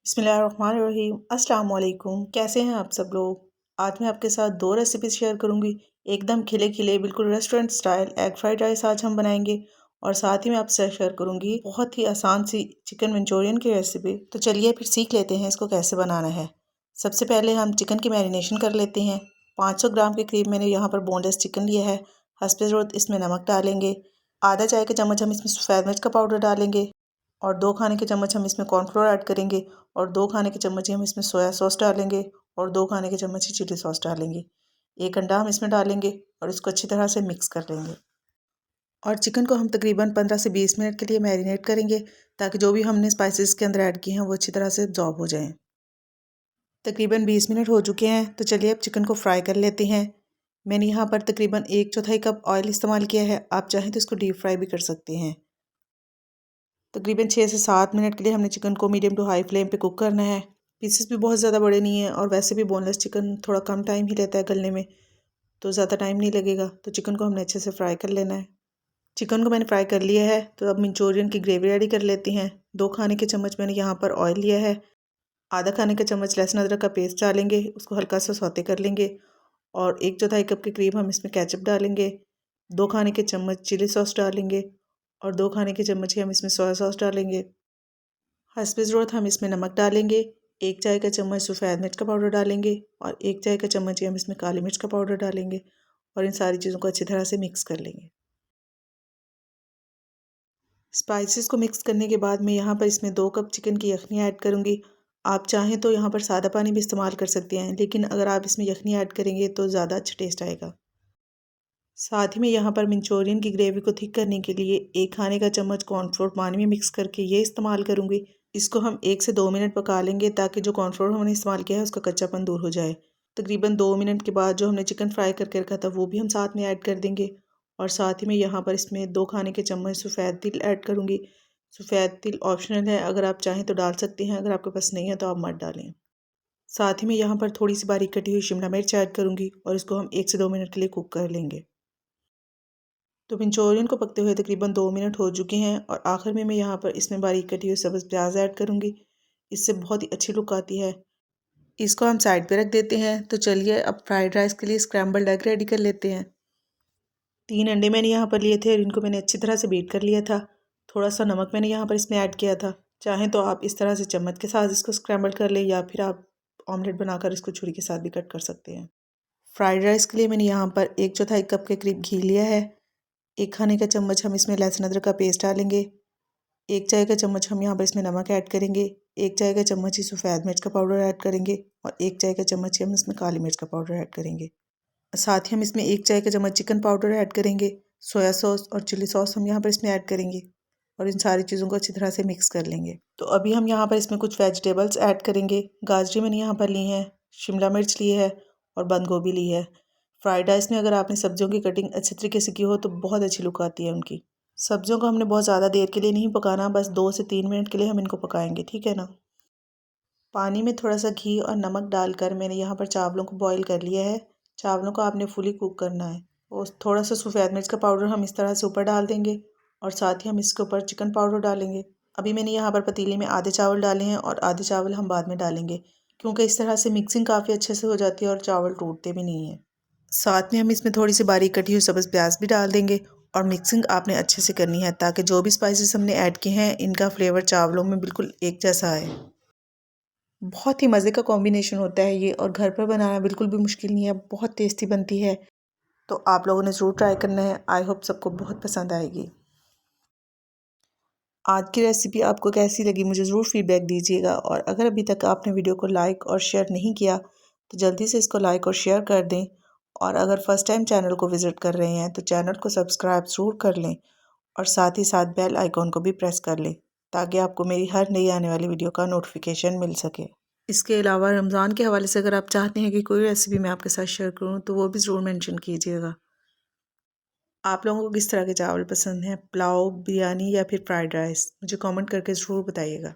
बिस्मिल्लाहिर्रहमानिर्रहीम। अस्सलाम वालेकुम। कैसे हैं आप सब लोग। आज मैं आपके साथ दो रेसिपीज़ शेयर करूंगी। एकदम खिले खिले बिल्कुल restaurant style egg fried rice आज हम बनाएंगे और साथ ही मैं आपसे शेयर करूंगी बहुत ही आसान सी चिकन मंचूरियन की रेसिपी। तो चलिए फिर सीख लेते हैं इसको कैसे बनाना है। सबसे पहले हम चिकन की मैरिनेशन कर लेते हैं। 500 ग्राम के करीब मैंने यहाँ पर बोनलेस चिकन लिया है। हस्बे ज़रूरत इसमें नमक डालेंगे। आधा चाय का चम्मच हम इसमें सफ़ेद मिर्च का पाउडर डालेंगे और 2 खाने के चम्मच हम इसमें कॉर्नफ्लोर ऐड करेंगे और 2 खाने के चम्मच ही हम इसमें सोया सॉस डालेंगे और 2 खाने के चम्मच ही चिली सॉस डालेंगे। 1 अंडा हम इसमें डालेंगे और इसको अच्छी तरह से मिक्स कर लेंगे और चिकन को हम तकरीबन 15 से 20 मिनट के लिए मैरिनेट करेंगे ताकि जो भी हमने स्पाइसेस के अंदर ऐड किए हैं वो अच्छी तरह से एब्जॉर्ब हो जाएं। तकरीबन 20 मिनट हो चुके हैं तो चलिए अब चिकन को फ्राई कर लेते हैं। मैंने यहाँ पर तकरीबन 1/4 कप ऑयल इस्तेमाल किया है। आप चाहें तो इसको डीप फ्राई भी कर सकते हैं। तकरीबन 6 से 7 मिनट के लिए हमने चिकन को मीडियम टू हाई फ्लेम पे कुक करना है। पीसेस भी बहुत ज़्यादा बड़े नहीं हैं और वैसे भी बोनलेस चिकन थोड़ा कम टाइम ही लेता है गलने में, तो ज़्यादा टाइम नहीं लगेगा। तो चिकन को हमने अच्छे से फ्राई कर लेना है। चिकन को मैंने फ्राई कर लिया है तो अब मंचूरियन की ग्रेवी रेडी कर लेते हैं। 2 खाने के चम्मच मैंने यहाँ पर ऑयल लिया है। आधा खाने का चम्मच लहसुन अदरक का पेस्ट डालेंगे, उसको हल्का सा सौते कर लेंगे और 1/4 कप के करीब हम इसमें केचप डालेंगे। 2 खाने के चम्मच चिली सॉस डालेंगे और 2 खाने के चम्मच ही हम इसमें सोया सॉस डालेंगे। हस्बे ज़रूरत हम इसमें नमक डालेंगे। 1 चाय का चम्मच सफ़ेद मिर्च का पाउडर डालेंगे और 1 चाय का चम्मच ही हम इसमें काली मिर्च का पाउडर डालेंगे और इन सारी चीज़ों को अच्छी तरह से मिक्स कर लेंगे। स्पाइसेस को मिक्स करने के बाद मैं यहाँ पर इसमें 2 कप चिकन की यखनी ऐड करूँगी। आप चाहें तो यहाँ पर सादा पानी भी इस्तेमाल कर सकते हैं, लेकिन अगर आप इसमें यखनी ऐड करेंगे तो ज़्यादा अच्छा टेस्ट आएगा। साथ ही मैं यहाँ पर मंचूरियन की ग्रेवी को थिक करने के लिए 1 खाने का चम्मच कॉर्नफ्लोर पानी में मिक्स करके ये इस्तेमाल करूँगी। इसको हम 1 से 2 मिनट पका लेंगे ताकि जो कॉर्नफ्लोर हमने इस्तेमाल किया है उसका कच्चापन दूर हो जाए। तकरीबन 2 मिनट के बाद जो हमने चिकन फ्राई करके रखा था वो भी हम साथ में ऐड कर देंगे और साथ ही मैं यहाँ पर इसमें 2 खाने के चम्मच सफ़ेद तिल ऐड करूँगी। सफ़ेद तिल ऑप्शनल है, अगर आप चाहें तो डाल सकते हैं, अगर आपके पास नहीं है तो आप मत डालें। साथ ही मैं यहाँ पर थोड़ी सी बारीक कटी हुई शिमला मिर्च ऐड करूँगी और इसको हम 1 से 2 मिनट के लिए कुक कर लेंगे। तो मंचूरियन को पकते हुए तकरीबन 2 मिनट हो चुके हैं और आखिर में मैं यहाँ पर इसमें बारीक कटी हुई सब्ज़ प्याज ऐड करूँगी। इससे बहुत ही अच्छी लुक आती है। इसको हम साइड पे रख देते हैं। तो चलिए अब फ्राइड राइस के लिए स्क्रैम्बल्ड एग रेडी कर लेते हैं। 3 अंडे मैंने यहाँ पर लिए थे और इनको मैंने अच्छी तरह से बीट कर लिया था। थोड़ा सा नमक मैंने यहाँ पर इसमें ऐड किया था। चाहें तो आप इस तरह से चम्मच के साथ इसको स्क्रैम्बल कर लें या फिर आप ऑमलेट बनाकर इसको छुरी के साथ भी कट कर सकते हैं। फ्राइड राइस के लिए मैंने यहाँ पर 1/4 कप के करीब घी लिया है। 1 खाने का चम्मच हम इसमें लहसुन अदरक का पेस्ट डालेंगे। 1 चाय का चम्मच हम यहाँ पर इसमें नमक ऐड करेंगे। 1 चाय का चम्मच ही सफ़ेद मिर्च का पाउडर ऐड करेंगे और 1 चाय का चम्मच ही हम इसमें काली मिर्च का पाउडर ऐड करेंगे। साथ ही हम इसमें 1 चाय का चम्मच चिकन पाउडर ऐड करेंगे। सोया सॉस और चिली सॉस हम यहाँ पर इसमें ऐड करेंगे और इन सारी चीज़ों को अच्छी तरह से मिक्स कर लेंगे। तो अभी हम यहाँ पर इसमें कुछ वेजिटेबल्स ऐड करेंगे। गाजरी मैंने यहाँ पर ली है, शिमला मिर्च ली है और बंद गोभी ली है। फ्राइड राइस में अगर आपने सब्जियों की कटिंग अच्छे तरीके से की हो तो बहुत अच्छी लुक आती है उनकी। सब्जियों को हमने बहुत ज़्यादा देर के लिए नहीं पकाना, बस 2 से 3 मिनट के लिए हम इनको पकाएंगे, ठीक है ना। पानी में थोड़ा सा घी और नमक डालकर मैंने यहाँ पर चावलों को बॉईल कर लिया है। चावलों को आपने फुली कुक करना है और थोड़ा सा सफ़ेद मिर्च का पाउडर हम इस तरह से ऊपर डाल देंगे और साथ ही हम इसके ऊपर चिकन पाउडर डालेंगे। अभी मैंने यहाँ पर पतीले में आधे चावल डाले हैं और आधे चावल हम बाद में डालेंगे, क्योंकि इस तरह से मिक्सिंग काफ़ी अच्छे से हो जाती है और चावल टूटते भी नहीं हैं। साथ में हम इसमें थोड़ी सी बारीक कटी हुई सब्ज़ प्याज भी डाल देंगे और मिक्सिंग आपने अच्छे से करनी है ताकि जो भी स्पाइसेस हमने ऐड किए हैं इनका फ्लेवर चावलों में बिल्कुल एक जैसा आए। बहुत ही मज़े का कॉम्बिनेशन होता है ये और घर पर बनाना बिल्कुल भी मुश्किल नहीं है, बहुत टेस्टी बनती है। तो आप लोगों ने ज़रूर ट्राई करना है। आई होप सबको बहुत पसंद आएगी। आज की रेसिपी आपको कैसी लगी मुझे ज़रूर फीडबैक दीजिएगा और अगर अभी तक आपने वीडियो को लाइक और शेयर नहीं किया तो जल्दी से इसको लाइक और शेयर कर दें और अगर फ़र्स्ट टाइम चैनल को विज़िट कर रहे हैं तो चैनल को सब्सक्राइब ज़रूर कर लें और साथ ही साथ बेल आइकॉन को भी प्रेस कर लें ताकि आपको मेरी हर नई आने वाली वीडियो का नोटिफिकेशन मिल सके। इसके अलावा रमज़ान के हवाले से अगर आप चाहते हैं कि कोई रेसिपी मैं आपके साथ शेयर करूं तो वो भी ज़रूर मेंशन कीजिएगा। आप लोगों को किस तरह के चावल पसंद हैं, पुलाव, बिरयानी या फिर फ्राइड राइस, मुझे कमेंट करके ज़रूर बताइएगा।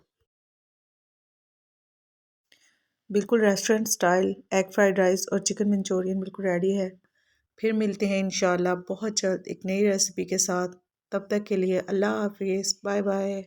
बिल्कुल restaurant style egg fried rice और चिकन मंचूरियन बिल्कुल रेडी है। फिर मिलते हैं इंशाल्लाह बहुत जल्द एक नई रेसिपी के साथ। तब तक के लिए अल्लाह हाफिज़, बाय बाय।